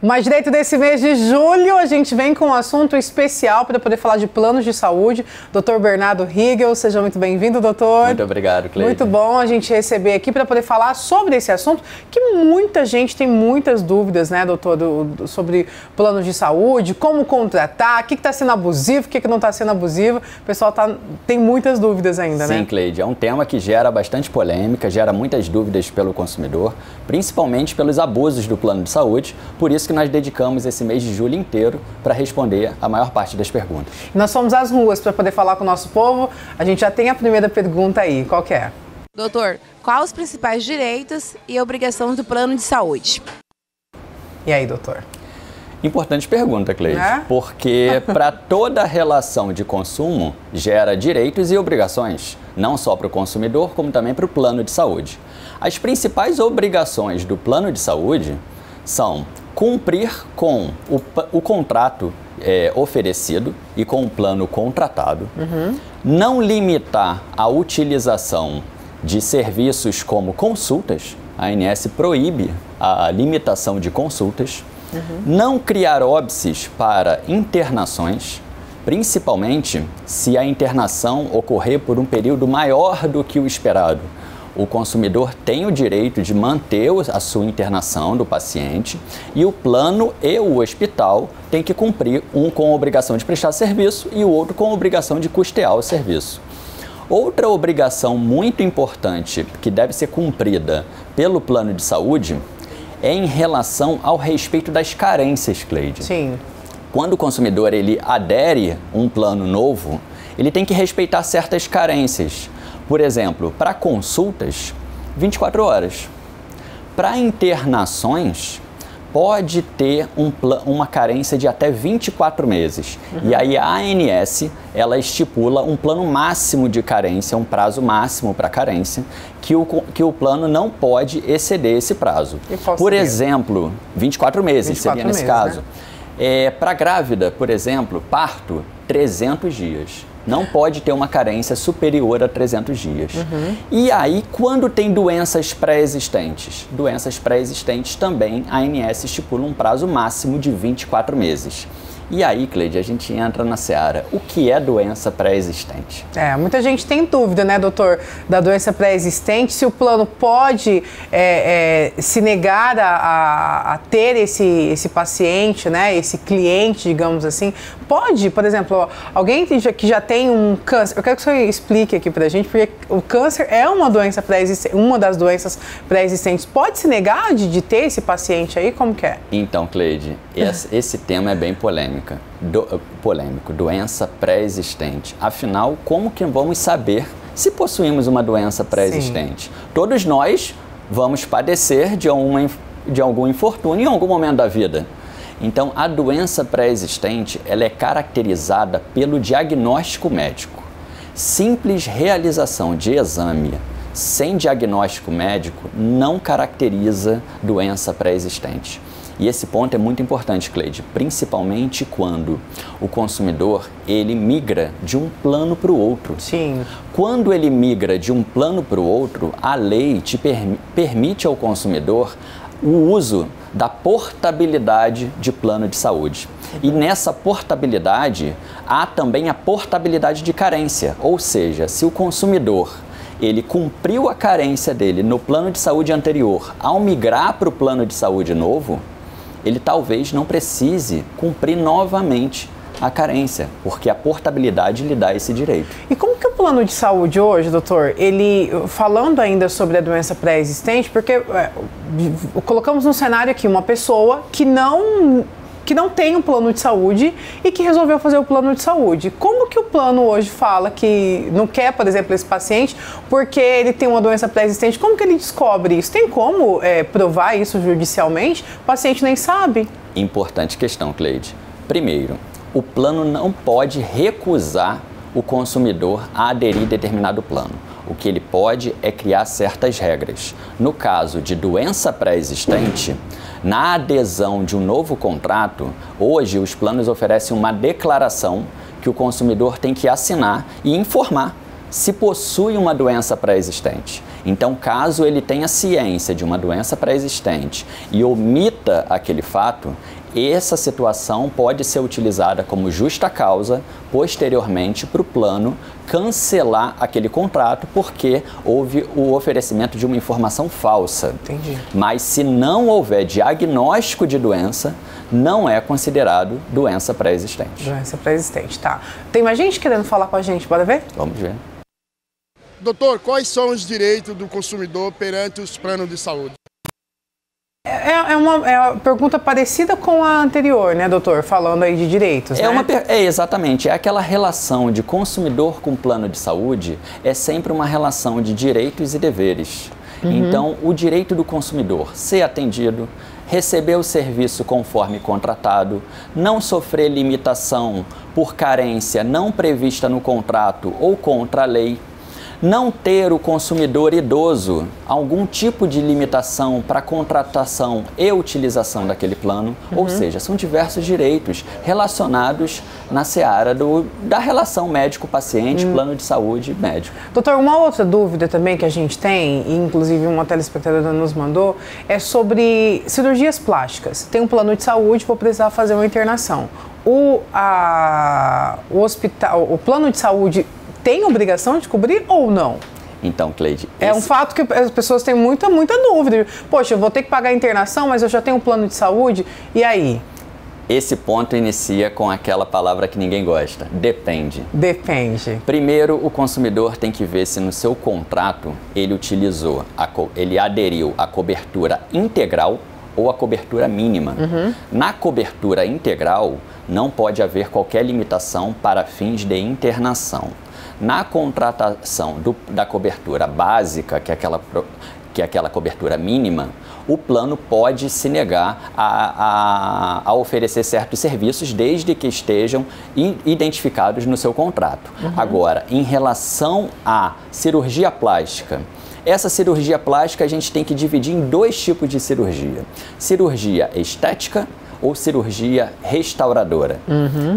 Mas direito desse mês de julho, a gente vem com um assunto especial para poder falar de planos de saúde. Dr. Bernardo Rigel, seja muito bem-vindo, doutor. Muito obrigado, Cleide. Muito bom a gente receber aqui para poder falar sobre esse assunto, que muita gente tem muitas dúvidas, né, doutor, sobre planos de saúde, como contratar, o que está sendo abusivo, o que não está sendo abusivo. O pessoal tem muitas dúvidas ainda, né? Sim, Cleide, é um tema que gera bastante polêmica, gera muitas dúvidas pelo consumidor, principalmente pelos abusos do plano de saúde. Por isso que nós dedicamos esse mês de julho inteiro para responder a maior parte das perguntas. Nós fomos às ruas para poder falar com o nosso povo. A gente já tem a primeira pergunta aí. Qual que é? Doutor, quais os principais direitos e obrigações do plano de saúde? E aí, doutor? Importante pergunta, Cleide, porque para toda relação de consumo gera direitos e obrigações, não só para o consumidor, como também para o plano de saúde. As principais obrigações do plano de saúde são cumprir com o contrato oferecido e com o plano contratado, não limitar a utilização de serviços como consultas, a ANS proíbe a limitação de consultas, não criar óbices para internações, principalmente se a internação ocorrer por um período maior do que o esperado. O consumidor tem o direito de manter a sua internação do paciente e o plano e o hospital têm que cumprir, um com a obrigação de prestar serviço e o outro com a obrigação de custear o serviço. Outra obrigação muito importante que deve ser cumprida pelo plano de saúde é em relação ao respeito das carências, Cleide. Sim. Quando o consumidor ele adere a um plano novo, ele tem que respeitar certas carências. Por exemplo, para consultas, 24 horas. Para internações, pode ter uma carência de até 24 meses. E aí a ANS, ela estipula um plano máximo de carência, um prazo máximo para carência, que o plano não pode exceder esse prazo. Por exemplo, 24 meses seria nesse caso. Né? Para grávida, por exemplo, parto, 300 dias. Não pode ter uma carência superior a 300 dias. E aí, quando tem doenças pré-existentes? Doenças pré-existentes também, a ANS estipula um prazo máximo de 24 meses. E aí, Cleide, a gente entra na seara. O que é doença pré-existente? Muita gente tem dúvida, né, doutor, da doença pré-existente, se o plano pode se negar a ter esse paciente, né, esse cliente, digamos assim. Pode, por exemplo, alguém que já tem um câncer, eu quero que o senhor explique aqui pra gente, porque o câncer é uma doença pré-existente, uma das doenças pré-existentes. Pode se negar de ter esse paciente aí? Como que é? Então, Cleide, esse tema é bem polêmico. Doença pré-existente. Afinal, como que vamos saber se possuímos uma doença pré-existente? Sim. Todos nós vamos padecer de algum infortúnio em algum momento da vida. Então, a doença pré-existente, ela é caracterizada pelo diagnóstico médico. Simples realização de exame sem diagnóstico médico não caracteriza doença pré-existente. E esse ponto é muito importante, Cleide, principalmente quando o consumidor ele migra de um plano para o outro. Sim. Quando ele migra de um plano para o outro, a lei permite ao consumidor o uso da portabilidade de plano de saúde. E nessa portabilidade, há também a portabilidade de carência, ou seja, se o consumidor ele cumpriu a carência dele no plano de saúde anterior, ao migrar para o plano de saúde novo, ele talvez não precise cumprir novamente a carência, porque a portabilidade lhe dá esse direito. E como que o plano de saúde hoje, doutor, ele, falando ainda sobre a doença pré-existente, porque colocamos no cenário aqui uma pessoa que não tem um plano de saúde e que resolveu fazer o plano de saúde. Como que o plano hoje fala que não quer, por exemplo, esse paciente porque ele tem uma doença pré-existente? Como que ele descobre isso? Tem como provar isso judicialmente? O paciente nem sabe. Importante questão, Cleide. Primeiro, o plano não pode recusar o consumidor a aderir a determinado plano. O que ele pode é criar certas regras. No caso de doença pré-existente, na adesão de um novo contrato, hoje os planos oferecem uma declaração que o consumidor tem que assinar e informar se possui uma doença pré-existente. Então, caso ele tenha ciência de uma doença pré-existente e omita aquele fato, essa situação pode ser utilizada como justa causa posteriormente para o plano cancelar aquele contrato porque houve o oferecimento de uma informação falsa. Entendi. Mas se não houver diagnóstico de doença, não é considerado doença pré-existente. Doença pré-existente, tá. Tem mais gente querendo falar com a gente, bora ver? Vamos ver. Doutor, quais são os direitos do consumidor perante os planos de saúde? É uma pergunta parecida com a anterior, né, doutor? Falando aí de direitos, né? Exatamente. É aquela relação de consumidor com plano de saúde, é sempre uma relação de direitos e deveres. Então, o direito do consumidor ser atendido, receber o serviço conforme contratado, não sofrer limitação por carência não prevista no contrato ou contra a lei, não ter o consumidor idoso algum tipo de limitação para contratação e utilização daquele plano, ou seja, são diversos direitos relacionados na seara da relação médico-paciente, plano de saúde médico. Doutor, uma outra dúvida também que a gente tem, e inclusive uma telespectadora nos mandou, é sobre cirurgias plásticas. Tem um plano de saúde, vou precisar fazer uma internação. O plano de saúde tem obrigação de cobrir ou não? Então, Cleide... É um fato que as pessoas têm muita dúvida. Poxa, eu vou ter que pagar a internação, mas eu já tenho um plano de saúde, e aí? Esse ponto inicia com aquela palavra que ninguém gosta, depende. Depende. Primeiro, o consumidor tem que ver se no seu contrato ele aderiu à cobertura integral ou à cobertura mínima. Na cobertura integral, não pode haver qualquer limitação para fins de internação. Na contratação da cobertura básica, que é aquela cobertura mínima, o plano pode se negar a oferecer certos serviços desde que estejam identificados no seu contrato. Agora, em relação à cirurgia plástica, essa cirurgia plástica a gente tem que dividir em dois tipos de cirurgia. Cirurgia estética ou cirurgia restauradora.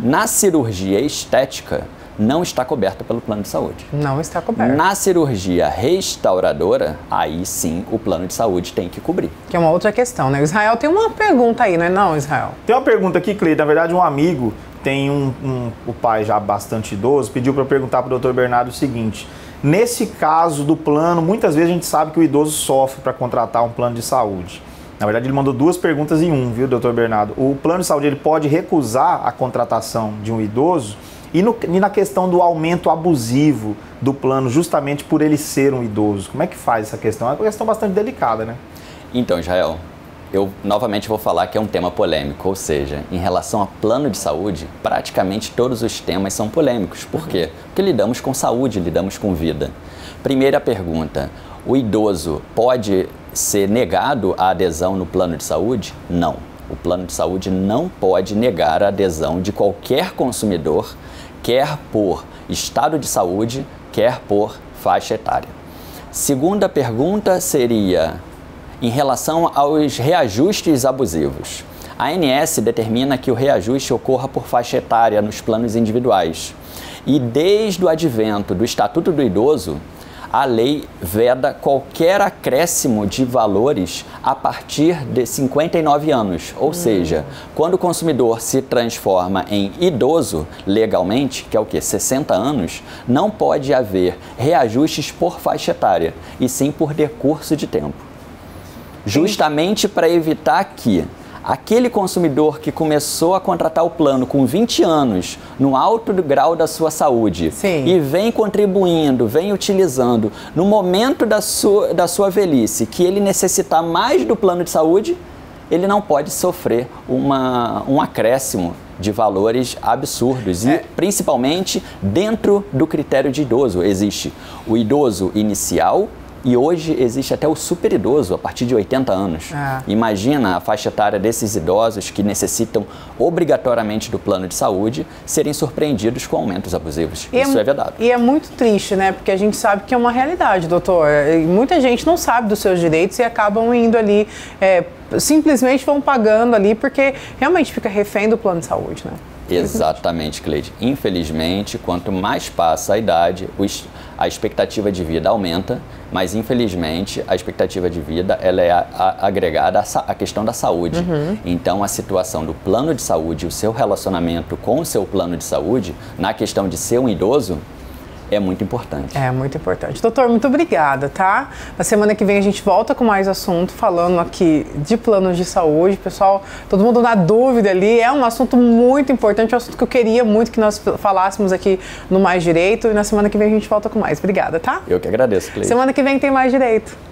Na cirurgia estética, não está coberta pelo plano de saúde. Não está coberta. Na cirurgia restauradora, aí sim o plano de saúde tem que cobrir. Que é uma outra questão, né? Israel tem uma pergunta aí, não é não, Israel? Tem uma pergunta aqui, Cleide. Na verdade, um amigo tem o pai já bastante idoso, pediu para perguntar para o Dr. Bernardo o seguinte: nesse caso do plano, muitas vezes a gente sabe que o idoso sofre para contratar um plano de saúde. Na verdade, ele mandou duas perguntas em um, viu, Dr. Bernardo? O plano de saúde ele pode recusar a contratação de um idoso? E na questão do aumento abusivo do plano, justamente por ele ser um idoso, como é que faz essa questão? É uma questão bastante delicada, né? Então, Israel, eu novamente vou falar que é um tema polêmico, ou seja, em relação a plano de saúde, praticamente todos os temas são polêmicos. Por quê? Porque lidamos com saúde, lidamos com vida. Primeira pergunta, o idoso pode ser negado a adesão no plano de saúde? Não. O plano de saúde não pode negar a adesão de qualquer consumidor, quer por estado de saúde, quer por faixa etária. Segunda pergunta seria em relação aos reajustes abusivos. A ANS determina que o reajuste ocorra por faixa etária nos planos individuais. E desde o advento do Estatuto do Idoso, a lei veda qualquer acréscimo de valores a partir de 59 anos. Ou seja, quando o consumidor se transforma em idoso legalmente, que é o quê? 60 anos, não pode haver reajustes por faixa etária, e sim por decurso de tempo. Justamente para evitar que aquele consumidor que começou a contratar o plano com 20 anos, no alto grau da sua saúde, Sim. e vem contribuindo, vem utilizando, no momento da sua velhice, que ele necessitar mais do plano de saúde, ele não pode sofrer um acréscimo de valores absurdos. E, principalmente, dentro do critério de idoso, existe o idoso inicial, e hoje existe até o super idoso, a partir de 80 anos. Imagina a faixa etária desses idosos que necessitam obrigatoriamente do plano de saúde serem surpreendidos com aumentos abusivos. Isso é vedado. E é muito triste, né? Porque a gente sabe que é uma realidade, doutor. Muita gente não sabe dos seus direitos e acabam indo ali, simplesmente vão pagando ali, porque realmente fica refém do plano de saúde, né? Exatamente, Cleide. Infelizmente, quanto mais passa a idade, a expectativa de vida aumenta, mas infelizmente a expectativa de vida ela é agregada à questão da saúde. Então a situação do plano de saúde, o seu relacionamento com o seu plano de saúde, na questão de ser um idoso, é muito importante. É muito importante. Doutor, muito obrigada, tá? Na semana que vem a gente volta com mais assunto, falando aqui de planos de saúde. Pessoal, todo mundo na dúvida ali, é um assunto muito importante, um assunto que eu queria muito que nós falássemos aqui no Mais Direito. E na semana que vem a gente volta com mais. Obrigada, tá? Eu que agradeço, Cleide. Semana que vem tem Mais Direito.